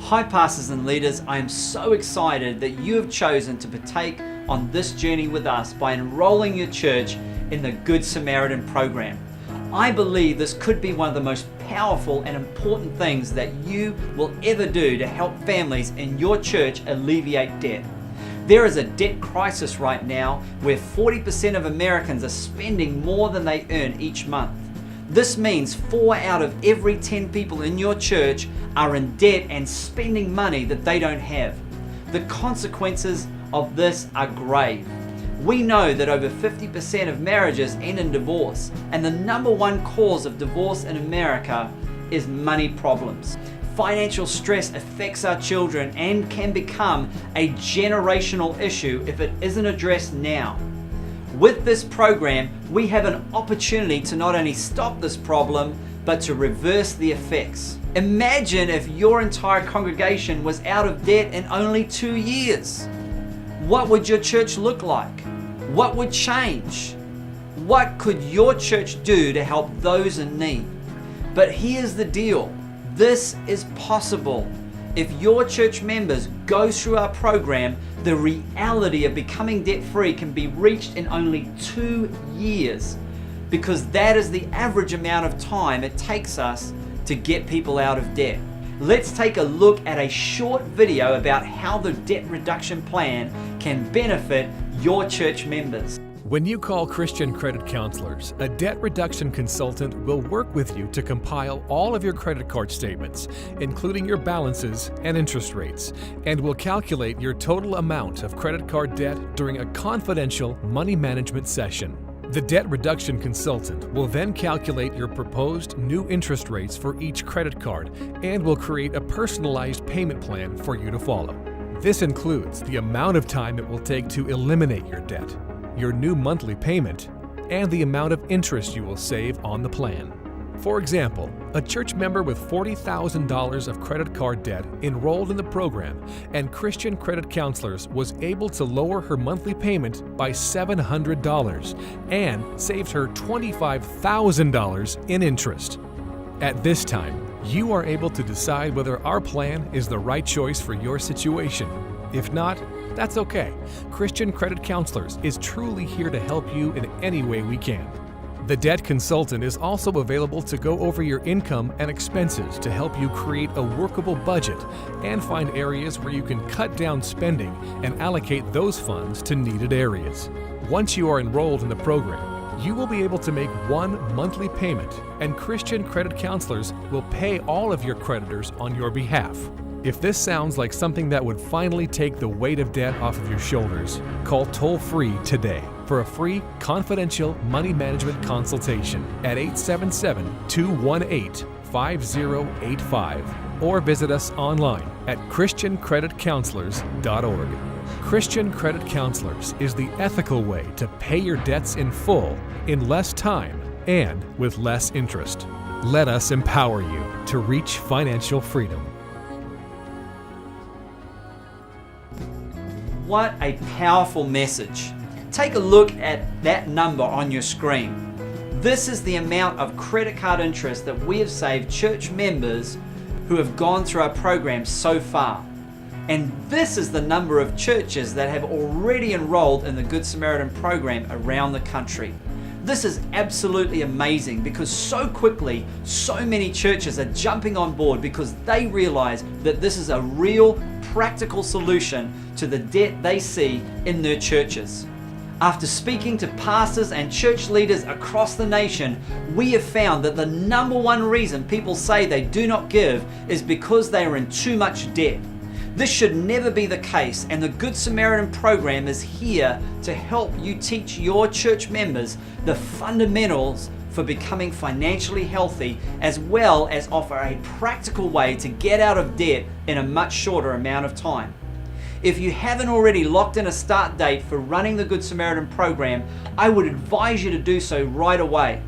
Hi pastors and leaders, I am so excited that you have chosen to partake on this journey with us by enrolling your church in the Good Samaritan Program. I believe this could be one of the most powerful and important things that you will ever do to help families in your church alleviate debt. There is a debt crisis right now where 40% of Americans are spending more than they earn each month. This means 4 out of every 10 people in your church are in debt and spending money that they don't have. The consequences of this are grave. We know that over 50% of marriages end in divorce, and the number one cause of divorce in America is money problems. Financial stress affects our children and can become a generational issue if it isn't addressed now. With this program, we have an opportunity to not only stop this problem, but to reverse the effects. Imagine if your entire congregation was out of debt in only 2 years. What would your church look like? What would change? What could your church do to help those in need? But here's the deal. This is possible. If your church members go through our program, the reality of becoming debt-free can be reached in only 2 years, because that is the average amount of time it takes us to get people out of debt. Let's take a look at a short video about how the debt reduction plan can benefit your church members. When you call Christian Credit Counselors, a debt reduction consultant will work with you to compile all of your credit card statements, including your balances and interest rates, and will calculate your total amount of credit card debt during a confidential money management session. The debt reduction consultant will then calculate your proposed new interest rates for each credit card and will create a personalized payment plan for you to follow. This includes the amount of time it will take to eliminate your debt, your new monthly payment, and the amount of interest you will save on the plan. For example, a church member with $40,000 of credit card debt enrolled in the program, and Christian Credit Counselors was able to lower her monthly payment by $700 and saved her $25,000 in interest. At this time, you are able to decide whether our plan is the right choice for your situation. If not, that's okay. Christian Credit Counselors is truly here to help you in any way we can. The debt consultant is also available to go over your income and expenses to help you create a workable budget and find areas where you can cut down spending and allocate those funds to needed areas. Once you are enrolled in the program, you will be able to make one monthly payment, and Christian Credit Counselors will pay all of your creditors on your behalf. If this sounds like something that would finally take the weight of debt off of your shoulders, call toll-free today for a free, confidential money management consultation at 877-218-5085 or visit us online at christiancreditcounselors.org. Christian Credit Counselors is the ethical way to pay your debts in full, in less time, and with less interest. Let us empower you to reach financial freedom. What a powerful message. Take a look at that number on your screen. This is the amount of credit card interest that we have saved church members who have gone through our program so far. And this is the number of churches that have already enrolled in the Good Samaritan Program around the country. This is absolutely amazing because so quickly, so many churches are jumping on board because they realize that this is a real, practical solution to the debt they see in their churches. After speaking to pastors and church leaders across the nation, we have found that the number one reason people say they do not give is because they are in too much debt. This should never be the case, and the Good Samaritan Program is here to help you teach your church members the fundamentals for becoming financially healthy, as well as offer a practical way to get out of debt in a much shorter amount of time. If you haven't already locked in a start date for running the Good Samaritan Program, I would advise you to do so right away.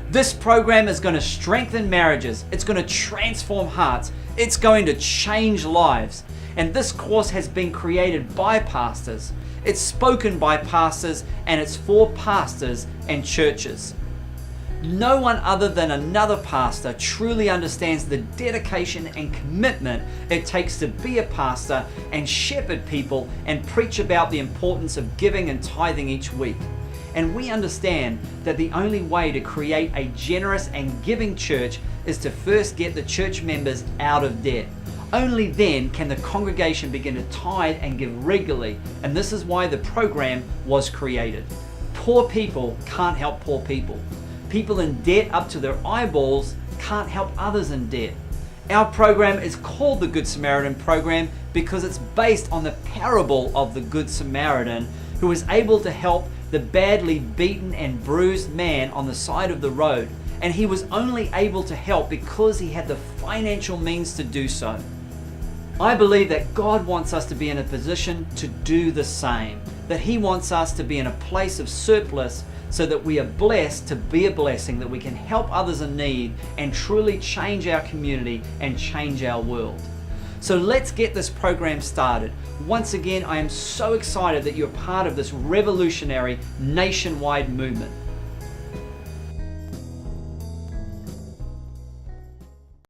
This program is going to strengthen marriages, it's going to transform hearts, it's going to change lives. And this course has been created by pastors. It's spoken by pastors, and it's for pastors and churches. No one other than another pastor truly understands the dedication and commitment it takes to be a pastor and shepherd people and preach about the importance of giving and tithing each week. And we understand that the only way to create a generous and giving church is to first get the church members out of debt. Only then can the congregation begin to tithe and give regularly, and this is why the program was created. Poor people can't help poor people. People in debt up to their eyeballs can't help others in debt. Our program is called the Good Samaritan Program because it's based on the parable of the Good Samaritan who was able to help the badly beaten and bruised man on the side of the road. And he was only able to help because he had the financial means to do so. I believe that God wants us to be in a position to do the same, that He wants us to be in a place of surplus so that we are blessed to be a blessing, that we can help others in need and truly change our community and change our world. So let's get this program started. Once again, I am so excited that you're part of this revolutionary nationwide movement.